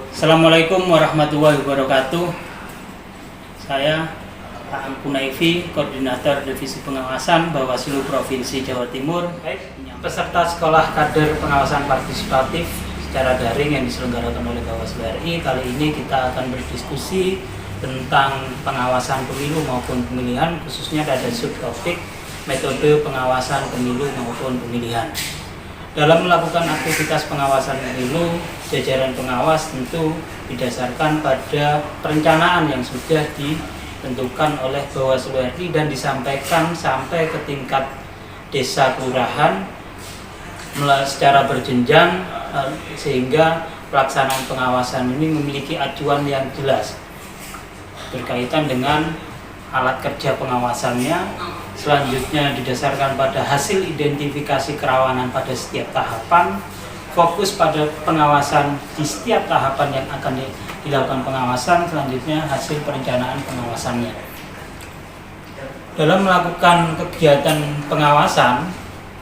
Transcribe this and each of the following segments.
Assalamualaikum warahmatullahi wabarakatuh. Saya Pak Ampu Naifi, Koordinator Divisi Pengawasan Bawaslu Provinsi Jawa Timur. Peserta Sekolah Kader Pengawasan Partisipatif secara daring yang diselenggarakan oleh Bawaslu RI. Kali ini kita akan berdiskusi tentang pengawasan pemilu maupun pemilihan, khususnya pada subtopik metode pengawasan pemilu maupun pemilihan. Dalam melakukan aktivitas pengawasan pemilu, jajaran pengawas tentu didasarkan pada perencanaan yang sudah ditentukan oleh Bawaslu RI dan disampaikan sampai ke tingkat desa kelurahan secara berjenjang, sehingga pelaksanaan pengawasan ini memiliki acuan yang jelas berkaitan dengan alat kerja pengawasannya. Selanjutnya didasarkan pada hasil identifikasi kerawanan pada setiap tahapan, fokus pada pengawasan di setiap tahapan yang akan dilakukan pengawasan, selanjutnya hasil perencanaan pengawasannya. Dalam melakukan kegiatan pengawasan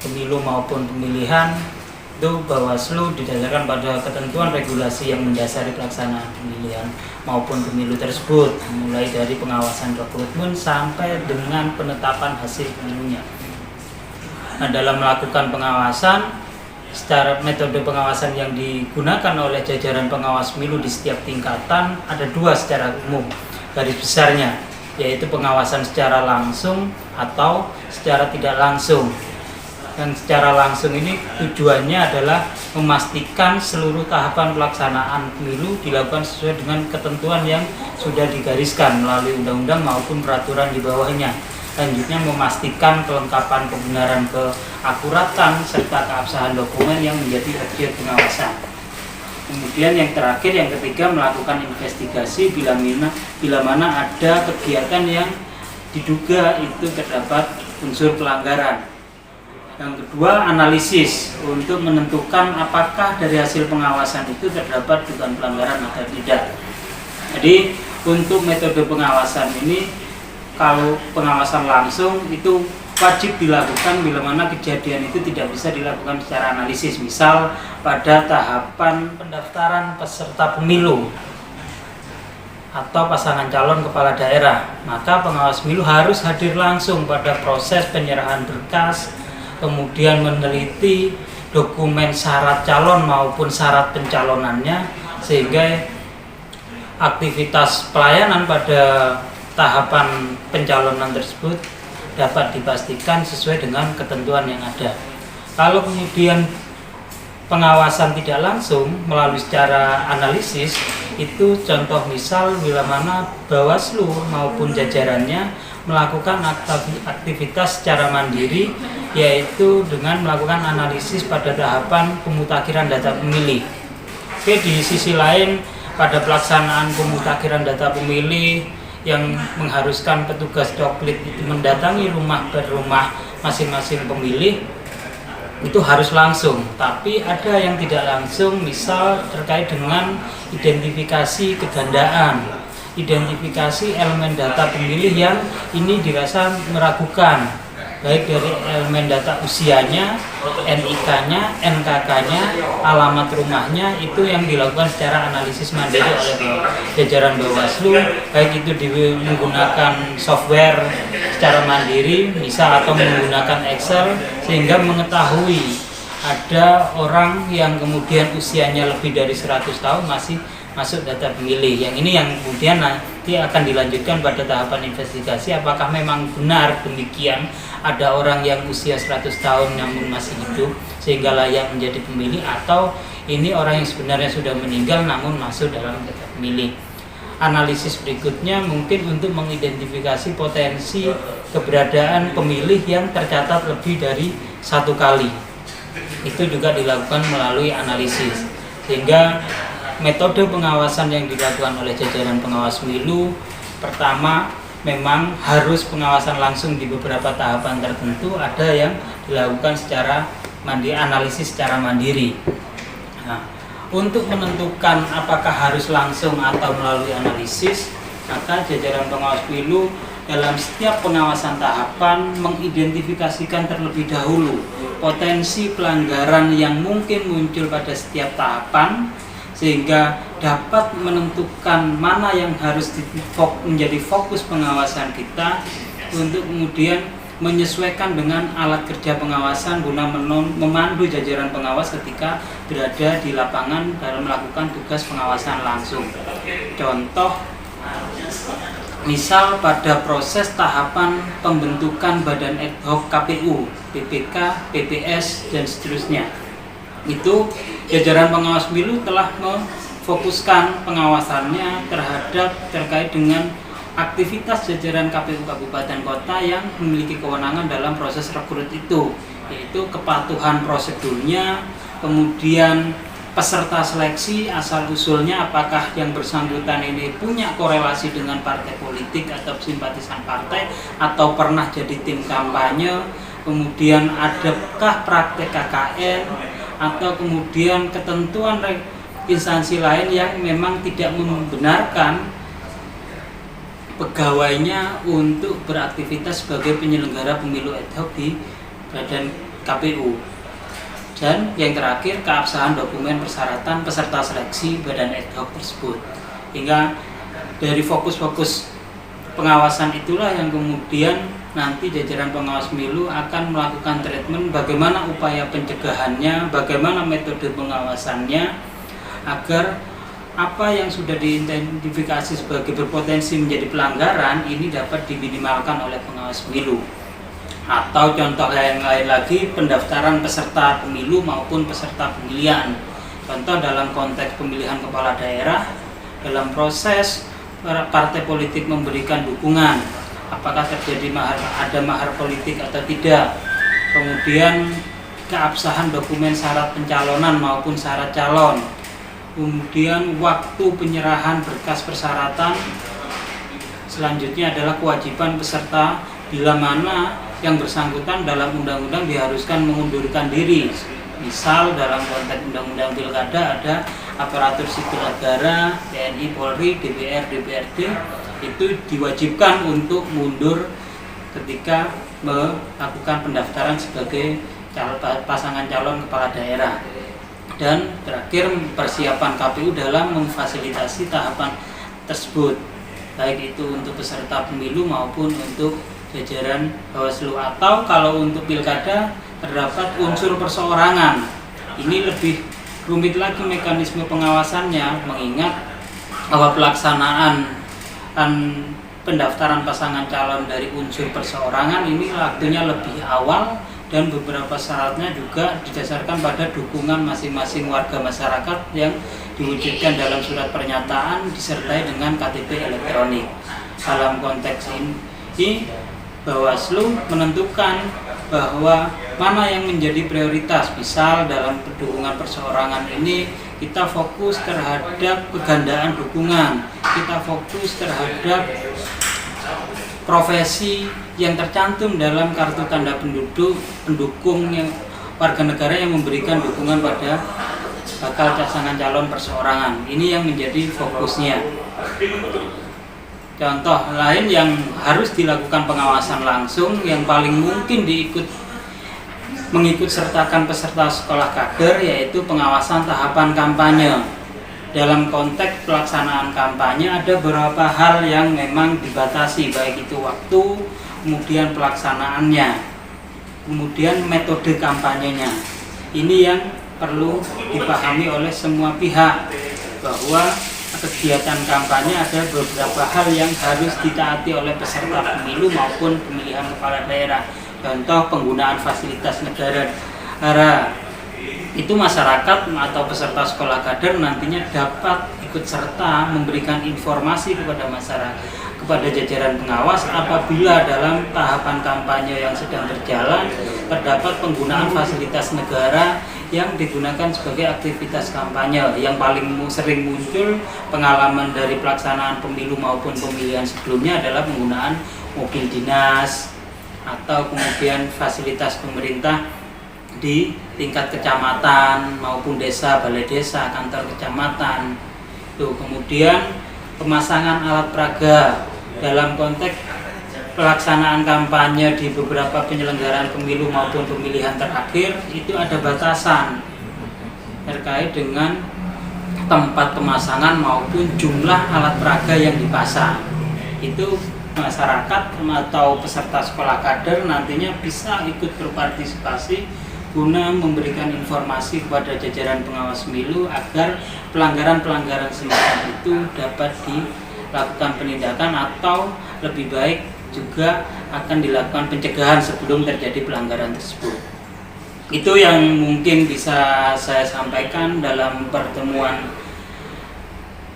pemilu maupun pemilihan, itu Bawaslu didasarkan pada ketentuan regulasi yang mendasari pelaksanaan pemilihan maupun pemilu tersebut, mulai dari pengawasan rekrutmen sampai dengan penetapan hasil pemilunya. Nah, dalam melakukan pengawasan, secara metode pengawasan yang digunakan oleh jajaran pengawas pemilu di setiap tingkatan ada dua secara umum garis besarnya, yaitu pengawasan secara langsung atau secara tidak langsung. Dan secara langsung ini tujuannya adalah memastikan seluruh tahapan pelaksanaan pemilu dilakukan sesuai dengan ketentuan yang sudah digariskan melalui undang-undang maupun peraturan di bawahnya. Selanjutnya memastikan kelengkapan, kebenaran, keakuratan, serta keabsahan dokumen yang menjadi objek pengawasan. Kemudian yang terakhir, yang ketiga, melakukan investigasi bila mana ada kegiatan yang diduga itu terdapat unsur pelanggaran. Yang kedua, analisis untuk menentukan apakah dari hasil pengawasan itu terdapat dugaan pelanggaran atau tidak. Jadi untuk metode pengawasan ini, kalau pengawasan langsung itu wajib dilakukan bila mana kejadian itu tidak bisa dilakukan secara analisis. Misal pada tahapan pendaftaran peserta pemilu atau pasangan calon kepala daerah, maka pengawas pemilu harus hadir langsung pada proses penyerahan berkas, kemudian meneliti dokumen syarat calon maupun syarat pencalonannya, sehingga aktivitas pelayanan pada tahapan pencalonan tersebut dapat dipastikan sesuai dengan ketentuan yang ada. Kalau kemudian pengawasan tidak langsung melalui secara analisis, itu contoh misal bila mana Bawaslu maupun jajarannya melakukan aktivitas secara mandiri, yaitu dengan melakukan analisis pada tahapan pemutakhiran data pemilih. Oke, di sisi lain pada pelaksanaan pemutakhiran data pemilih yang mengharuskan petugas Doklit itu mendatangi rumah per rumah masing-masing pemilih, itu harus langsung. Tapi ada yang tidak langsung, misal terkait dengan identifikasi kegandaan, identifikasi elemen data pemilih yang ini dirasa meragukan, baik dari elemen data usianya, NIK-nya, NKK-nya, alamat rumahnya, itu yang dilakukan secara analisis mandiri oleh jajaran Bawaslu, baik itu menggunakan software secara mandiri, misal atau menggunakan Excel, sehingga mengetahui ada orang yang kemudian usianya lebih dari 100 tahun masih masuk data pemilih. Yang ini yang kemudian nanti akan dilanjutkan pada tahapan investigasi, apakah memang benar demikian ada orang yang usia 100 tahun namun masih hidup sehingga layak menjadi pemilih, atau ini orang yang sebenarnya sudah meninggal namun masuk dalam data pemilih. Analisis berikutnya mungkin untuk mengidentifikasi potensi keberadaan pemilih yang tercatat lebih dari satu kali. Itu juga dilakukan melalui analisis, sehingga metode pengawasan yang dilakukan oleh jajaran pengawas pemilu, pertama memang harus pengawasan langsung di beberapa tahapan tertentu, ada yang dilakukan secara analisis secara mandiri. Nah, untuk menentukan apakah harus langsung atau melalui analisis, maka jajaran pengawas pemilu dalam setiap pengawasan tahapan mengidentifikasikan terlebih dahulu potensi pelanggaran yang mungkin muncul pada setiap tahapan, sehingga dapat menentukan mana yang harus menjadi fokus pengawasan kita untuk kemudian menyesuaikan dengan alat kerja pengawasan guna memandu jajaran pengawas ketika berada di lapangan dalam melakukan tugas pengawasan langsung. Contoh, misal pada proses tahapan pembentukan badan ad hoc KPU, PPK, PPS, dan seterusnya, itu jajaran pengawas pemilu telah memfokuskan pengawasannya terkait dengan aktivitas jajaran KPU kabupaten kota yang memiliki kewenangan dalam proses rekrut itu, yaitu kepatuhan prosedurnya, kemudian peserta seleksi asal-usulnya, apakah yang bersangkutan ini punya korelasi dengan partai politik atau simpatisan partai atau pernah jadi tim kampanye, kemudian adakah praktek KKN, atau kemudian ketentuan instansi lain yang memang tidak membenarkan pegawainya untuk beraktivitas sebagai penyelenggara pemilu ad hoc di badan KPU. Dan yang terakhir, keabsahan dokumen persyaratan peserta seleksi badan ad hoc tersebut. Hingga dari fokus-fokus pengawasan itulah yang kemudian nanti jajaran pengawas pemilu akan melakukan treatment bagaimana upaya pencegahannya, bagaimana metode pengawasannya, agar apa yang sudah diidentifikasi sebagai berpotensi menjadi pelanggaran ini dapat diminimalkan oleh pengawas pemilu. Atau contoh yang lain lagi, pendaftaran peserta pemilu maupun peserta pemilihan. Contoh dalam konteks pemilihan kepala daerah, dalam proses partai politik memberikan dukungan, apakah terjadi ada mahar politik atau tidak. Kemudian keabsahan dokumen syarat pencalonan maupun syarat calon. Kemudian waktu penyerahan berkas persyaratan. Selanjutnya adalah kewajiban peserta bila mana yang bersangkutan dalam undang-undang diharuskan mengundurkan diri. Misal dalam konteks undang-undang pilkada ada aparatur sipil negara, TNI, Polri, DPR, DPRD itu diwajibkan untuk mundur ketika melakukan pendaftaran sebagai pasangan calon kepala daerah. Dan terakhir, persiapan KPU dalam memfasilitasi tahapan tersebut, baik itu untuk peserta pemilu maupun untuk jajaran Bawaslu. Atau kalau untuk pilkada terdapat unsur perseorangan, ini lebih rumit lagi mekanisme pengawasannya, mengingat bahwa pelaksanaan pendaftaran pasangan calon dari unsur perseorangan ini waktunya lebih awal, dan beberapa syaratnya juga didasarkan pada dukungan masing-masing warga masyarakat yang diwujudkan dalam surat pernyataan disertai dengan KTP elektronik. Dalam konteks ini, Bawaslu menentukan bahwa mana yang menjadi prioritas. Misal dalam dukungan perseorangan ini kita fokus terhadap kegandaan dukungan, kita fokus terhadap profesi yang tercantum dalam kartu tanda pendukung yang warga negara yang memberikan dukungan pada bakal pasangan calon perseorangan. Ini yang menjadi fokusnya. Contoh lain yang harus dilakukan pengawasan langsung yang paling mungkin mengikut sertakan peserta sekolah kader, yaitu pengawasan tahapan kampanye. Dalam konteks pelaksanaan kampanye ada beberapa hal yang memang dibatasi, baik itu waktu, kemudian pelaksanaannya, kemudian metode kampanyenya. Ini yang perlu dipahami oleh semua pihak, bahwa kegiatan kampanye ada beberapa hal yang harus ditaati oleh peserta pemilu maupun pemilihan kepala daerah. Contoh, penggunaan fasilitas negara. Itu masyarakat atau peserta sekolah kader nantinya dapat ikut serta memberikan informasi kepada masyarakat, kepada jajaran pengawas apabila dalam tahapan kampanye yang sedang berjalan terdapat penggunaan fasilitas negara yang digunakan sebagai aktivitas kampanye. Yang paling sering muncul pengalaman dari pelaksanaan pemilu maupun pemilihan sebelumnya adalah penggunaan mobil dinas atau kemudian fasilitas pemerintah di tingkat kecamatan maupun desa, balai desa, kantor kecamatan. Kemudian pemasangan alat peraga dalam konteks pelaksanaan kampanye di beberapa penyelenggaraan pemilu maupun pemilihan terakhir itu ada batasan terkait dengan tempat pemasangan maupun jumlah alat peraga yang dipasang. Itu masyarakat atau peserta sekolah kader nantinya bisa ikut berpartisipasi guna memberikan informasi kepada jajaran pengawas pemilu agar pelanggaran-pelanggaran semacam itu dapat dilakukan penindakan atau lebih baik juga akan dilakukan pencegahan sebelum terjadi pelanggaran tersebut. Itu yang mungkin bisa saya sampaikan dalam pertemuan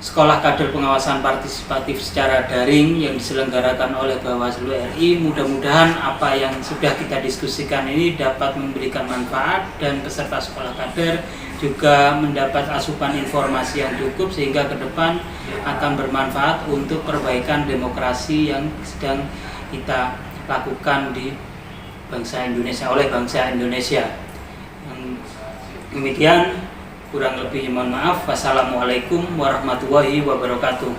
Sekolah Kader Pengawasan Partisipatif secara daring yang diselenggarakan oleh Bawaslu RI. Mudah-mudahan apa yang sudah kita diskusikan ini dapat memberikan manfaat dan peserta sekolah kader juga mendapat asupan informasi yang cukup sehingga ke depan akan bermanfaat untuk perbaikan demokrasi yang sedang kita lakukan di bangsa Indonesia oleh bangsa Indonesia. Demikian, kurang lebih mohon maaf. Wassalamualaikum warahmatullahi wabarakatuh.